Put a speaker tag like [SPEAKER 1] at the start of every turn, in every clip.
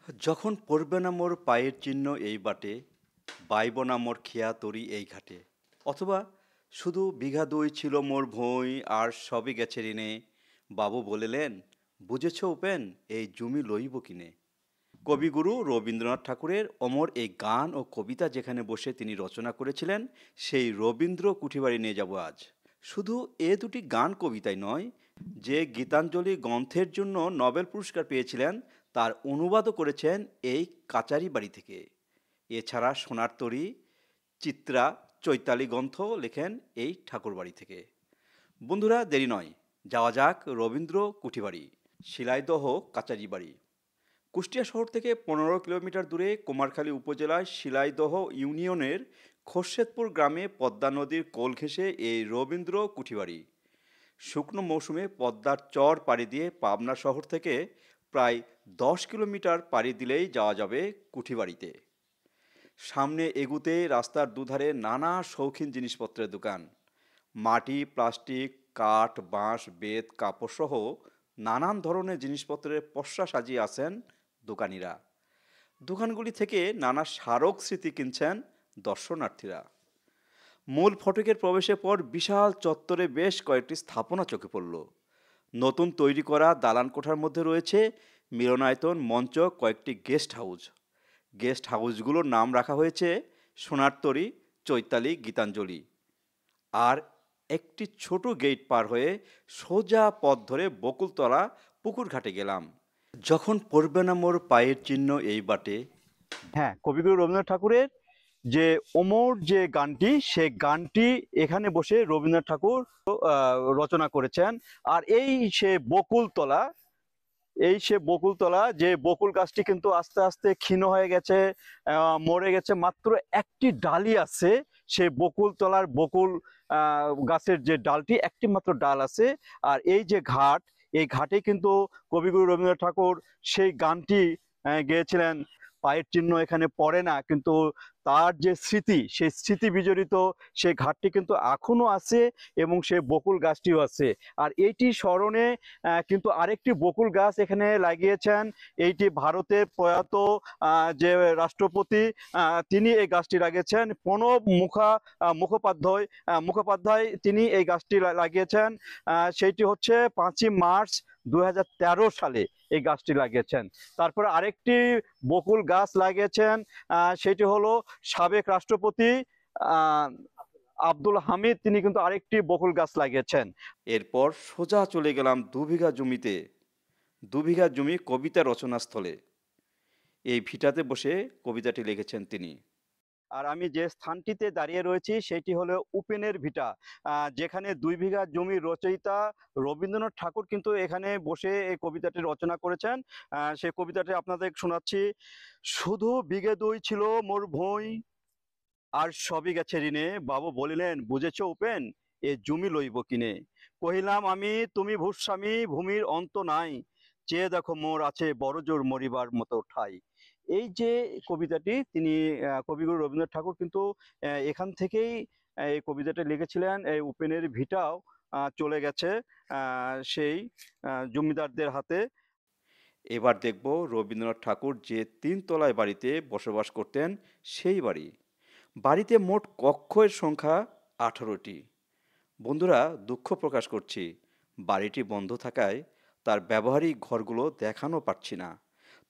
[SPEAKER 1] যখন পড়বে না মোর পায়ের চিহ্ন এই বাটে, বাইব না মোর খেয়া তরি এই ঘাটে। অথবা শুধু বিঘা দুই ছিল মোর ভুঁই আর সবই গেছে ঋণে। বাবু বলিলেন, বুঝেছ উপেন, এই জমি লইব কিনে। কবিগুরু রবীন্দ্রনাথ ঠাকুরের অমর এই গান ও কবিতা যেখানে বসে তিনি রচনা করেছিলেন, সেই রবীন্দ্র কুঠিবাড়ি নিয়ে যাব আজ। শুধু এ দুটি গান কবিতাই নয়, যে গীতাঞ্জলি গ্রন্থের জন্য নোবেল পুরস্কার পেয়েছিলেন তার অনুবাদও করেছেন এই কাচারি বাড়ি থেকে। এছাড়া সোনার তরী, চিত্রা, চৈতালি গ্রন্থ লেখেন এই ঠাকুরবাড়ি থেকে। বন্ধুরা, দেরি নয়, যাওয়া যাক রবীন্দ্র কুঠিবাড়ি, শিলাইদহ কাচারি বাড়ি। কুষ্টিয়া শহর থেকে 15 কিলোমিটার দূরে কুমারখালী উপজেলায় শিলাইদহ ইউনিয়নের খোরশেদপুর গ্রামে পদ্মা নদীর কোল ঘেঁষে এই রবীন্দ্র কুঠিবাড়ি। শুকনো মৌসুমে পদ্মার চর পাড়ি দিয়ে পাবনা শহর থেকে প্রায় 10 কিলোমিটার পাড়ি দিলেই যাওয়া যাবে কুঠিবাড়িতে। সামনে এগুতে রাস্তার দুধারে নানা শৌখিন জিনিসপত্রের দোকান। মাটি, প্লাস্টিক, কাঠ, বাঁশ, বেত, কাপড় সহ নানান ধরনের জিনিসপত্রের পসরা সাজিয়ে আছেন দোকানিরা। দোকানগুলি থেকে নানা স্মারক স্মৃতি কিনছেন দর্শনার্থীরা। মূল ফটকের প্রবেশের পর বিশাল চত্বরে বেশ কয়েকটি স্থাপনা চোখে পড়ল। নতুন তৈরি করা দালান কোঠার মধ্যে রয়েছে মিলনায়তন, মঞ্চ, কয়েকটি গেস্ট হাউস। গেস্ট হাউসগুলোর নাম রাখা হয়েছে সোনার তরী, চৈতালি, গীতাঞ্জলি। আর একটি ছোট গেট পার হয়ে সোজা পথ ধরে বকুলতলা পুকুর ঘাটে গেলাম। যখন পড়বে না মোর পায়ের চিহ্ন এই বাটে। হ্যাঁ, কবিগুরু রবীন্দ্রনাথ ঠাকুরের যে অমর যে গানটি, সেই গানটি এখানে বসে রবীন্দ্রনাথ ঠাকুর রচনা করেছেন। আর সে বকুলতলা, যে বকুল গাছটি কিন্তু আস্তে আস্তে ক্ষীণ হয়ে গেছে, মরে গেছে, মাত্র একটি ডালই আছে। সেই বকুলতলার বকুল গাছের যে ডালটি, একটি মাত্র ডাল আছে। আর এই যে ঘাট, এই ঘাটে কিন্তু কবিগুরু রবীন্দ্রনাথ ঠাকুর সেই গানটি গেয়েছিলেন। পায়ের চিহ্ন এখানে পড়ে না, কিন্তু তার যে স্মৃতি, সেই স্মৃতি বিজড়িত সেই ঘাটটি কিন্তু এখনো আছে, এবং সেই বকুল গাছটিও আছে। আর এইটি স্মরণে কিন্তু আরেকটি বকুল গাছ এখানে লাগিয়েছেন। এইটি ভারতের প্রয়াত যে রাষ্ট্রপতি, তিনি এই গাছটি লাগিয়েছেন। প্রণব মুখোপাধ্যায় তিনি এই গাছটি লাগিয়েছেন। সেইটি হচ্ছে 5ই মার্চ 2013 সালে এই গাছটি লাগিয়েছেন। তারপরে আরেকটি বকুল গাছ লাগিয়েছেন, সেটি হলো সাবেক রাষ্ট্রপতি আব্দুল হামিদ, তিনি কিন্তু আরেকটি বকুল গাছ লাগিয়েছেন। এরপর সোজা চলে গেলাম 2 বিঘা জমিতে। 2 বিঘা জমি কবিতা রচনাস্থলে। এই ভিটাতে বসে কবিতাটি লিখেছেন তিনি। আর আমি যে স্থানটিতে দাঁড়িয়ে রয়েছি সেটি হলো উপেনের ভিটা, যেখানে 2 বিঘা জমির রচয়িতা রবীন্দ্রনাথ ঠাকুর কিন্তু এখানে বসে এই কবিতাটি রচনা করেছেন। সেই কবিতাটি আপনাদের শোনাচ্ছি। শুধু বিঘে দুই ছিল মোর ভুঁই, আর সবই গেছে ঋণে। বাবু বলিলেন, বুঝেছ উপেন, এ জমি লইব কিনে। কহিলাম আমি, তুমি ভূস্বামী, ভূমির অন্ত নাই, চেয়ে দেখো মোর আছে বড় জোর মরিবার মতো ঠাই। এই যে কবিতাটি, তিনি কবিগুরু রবীন্দ্রনাথ ঠাকুর কিন্তু এখান থেকেই এই কবিতাটা লিখেছিলেন। এই উপেনের ভিটাও চলে গেছে সেই জমিদারদের হাতে। এবার দেখব রবীন্দ্রনাথ ঠাকুর যে 3 তলায় বাড়িতে বসবাস করতেন সেই বাড়ি। বাড়িতে মোট কক্ষের সংখ্যা 18টি। বন্ধুরা, দুঃখ প্রকাশ করছি, বাড়িটি বন্ধ থাকায় তার ব্যবহারিক ঘরগুলো দেখানো পারছি না।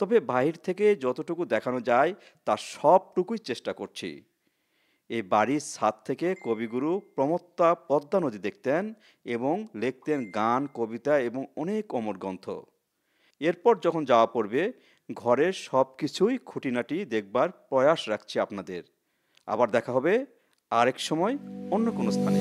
[SPEAKER 1] তবে বাহির থেকে যতটুকু দেখানো যায় তার সবটুকুই চেষ্টা করছি। এই বাড়ির ছাদ থেকে কবিগুরু প্রমত্তা পদ্মা নদী দেখতেন এবং লিখতেন গান, কবিতা এবং অনেক অমর গ্রন্থ। এরপর যখন যাওয়া পড়বে, ঘরের সব কিছুই খুঁটিনাটি দেখবার প্রয়াস রাখছি আপনাদের। আবার দেখা হবে আরেক সময় অন্য কোনো স্থানে।